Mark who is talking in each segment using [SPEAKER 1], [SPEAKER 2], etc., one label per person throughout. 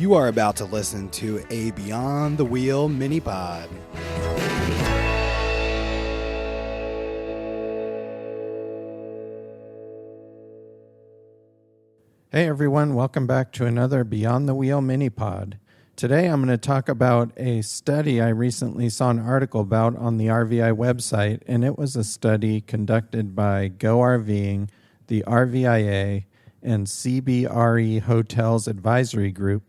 [SPEAKER 1] You are about to listen to a Beyond the Wheel mini pod.
[SPEAKER 2] Hey everyone, welcome back to another Beyond the Wheel mini pod. Today I'm going to talk about a study I recently saw an article about on the RVI website, and it was a study conducted by Go RVing, the RVIA, and CBRE Hotels Advisory Group.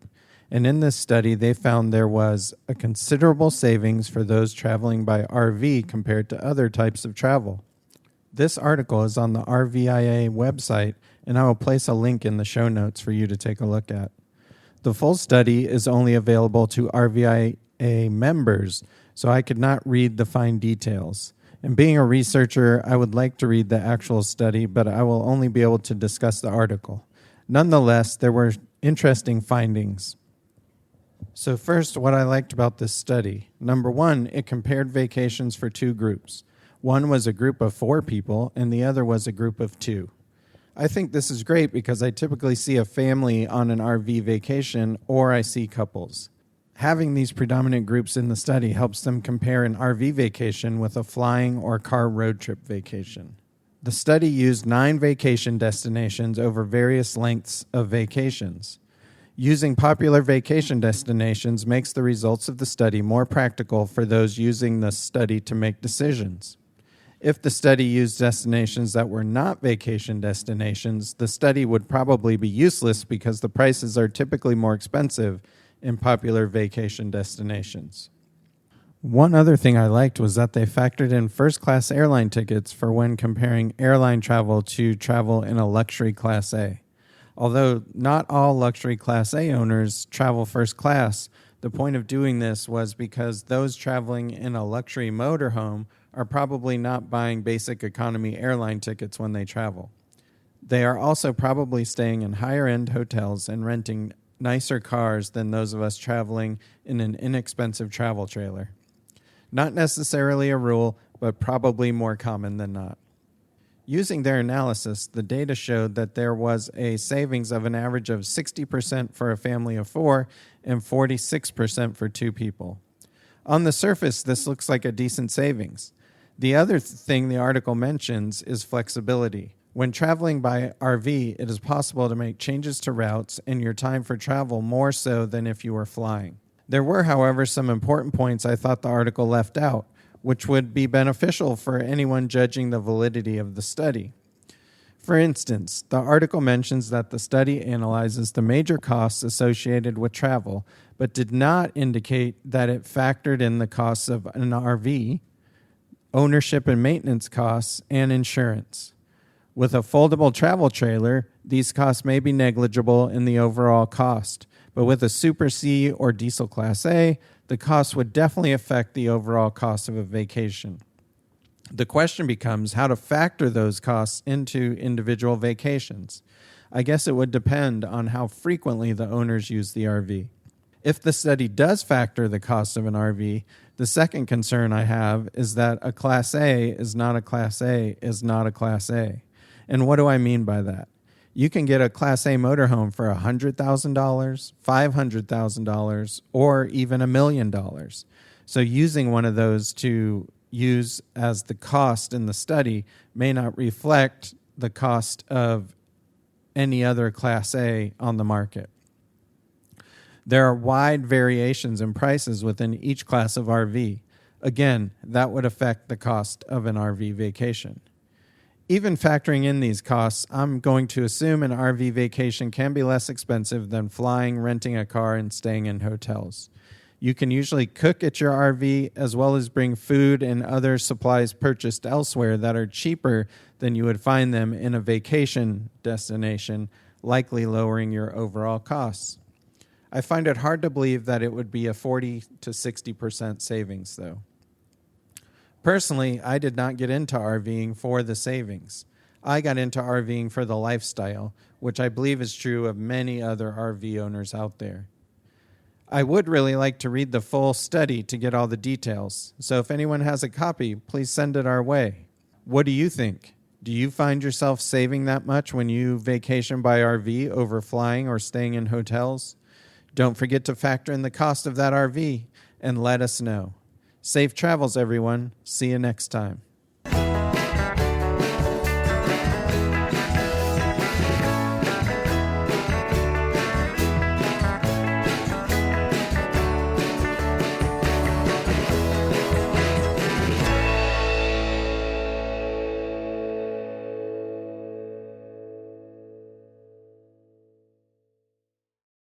[SPEAKER 2] And in this study, they found there was a considerable savings for those traveling by RV compared to other types of travel. This article is on the RVIA website, and I will place a link in the show notes for you to take a look at. The full study is only available to RVIA members, so I could not read the fine details. And being a researcher, I would like to read the actual study, but I will only be able to discuss the article. Nonetheless, there were interesting findings. So first, what I liked about this study. Number one, it compared vacations for two groups. One was a group of 4 people, and the other was a group of 2. I think this is great because I typically see a family on an RV vacation, or I see couples. Having these predominant groups in the study helps them compare an RV vacation with a flying or car road trip vacation. The study used 9 vacation destinations over various lengths of vacations. Using popular vacation destinations makes the results of the study more practical for those using the study to make decisions. If the study used destinations that were not vacation destinations, the study would probably be useless because the prices are typically more expensive in popular vacation destinations. One other thing I liked was that they factored in first-class airline tickets for when comparing airline travel to travel in a luxury Class A. Although not all luxury Class A owners travel first class, the point of doing this was because those traveling in a luxury motorhome are probably not buying basic economy airline tickets when they travel. They are also probably staying in higher-end hotels and renting nicer cars than those of us traveling in an inexpensive travel trailer. Not necessarily a rule, but probably more common than not. Using their analysis, the data showed that there was a savings of an average of 60% for a family of 4 and 46% for 2 people. On the surface, this looks like a decent savings. The other thing the article mentions is flexibility. When traveling by RV, it is possible to make changes to routes and your time for travel more so than if you were flying. There were, however, some important points I thought the article left out, which would be beneficial for anyone judging the validity of the study. For instance, the article mentions that the study analyzes the major costs associated with travel, but did not indicate that it factored in the costs of an RV, ownership and maintenance costs, and insurance. With a foldable travel trailer, these costs may be negligible in the overall cost, but with a Super C or Diesel Class A, the cost would definitely affect the overall cost of a vacation. The question becomes how to factor those costs into individual vacations. I guess it would depend on how frequently the owners use the RV. If the study does factor the cost of an RV, the second concern I have is that a Class A is not a Class A is not a Class A. And what do I mean by that? You can get a Class A motorhome for $100,000, $500,000, or even $1 million. So using one of those to use as the cost in the study may not reflect the cost of any other Class A on the market. There are wide variations in prices within each class of RV. Again, that would affect the cost of an RV vacation. Even factoring in these costs, I'm going to assume an RV vacation can be less expensive than flying, renting a car, and staying in hotels. You can usually cook at your RV as well as bring food and other supplies purchased elsewhere that are cheaper than you would find them in a vacation destination, likely lowering your overall costs. I find it hard to believe that it would be a 40 to 60% savings, though. Personally, I did not get into RVing for the savings. I got into RVing for the lifestyle, which I believe is true of many other RV owners out there. I would really like to read the full study to get all the details, so if anyone has a copy, please send it our way. What do you think? Do you find yourself saving that much when you vacation by RV over flying or staying in hotels? Don't forget to factor in the cost of that RV and let us know. Safe travels, everyone. See you next time.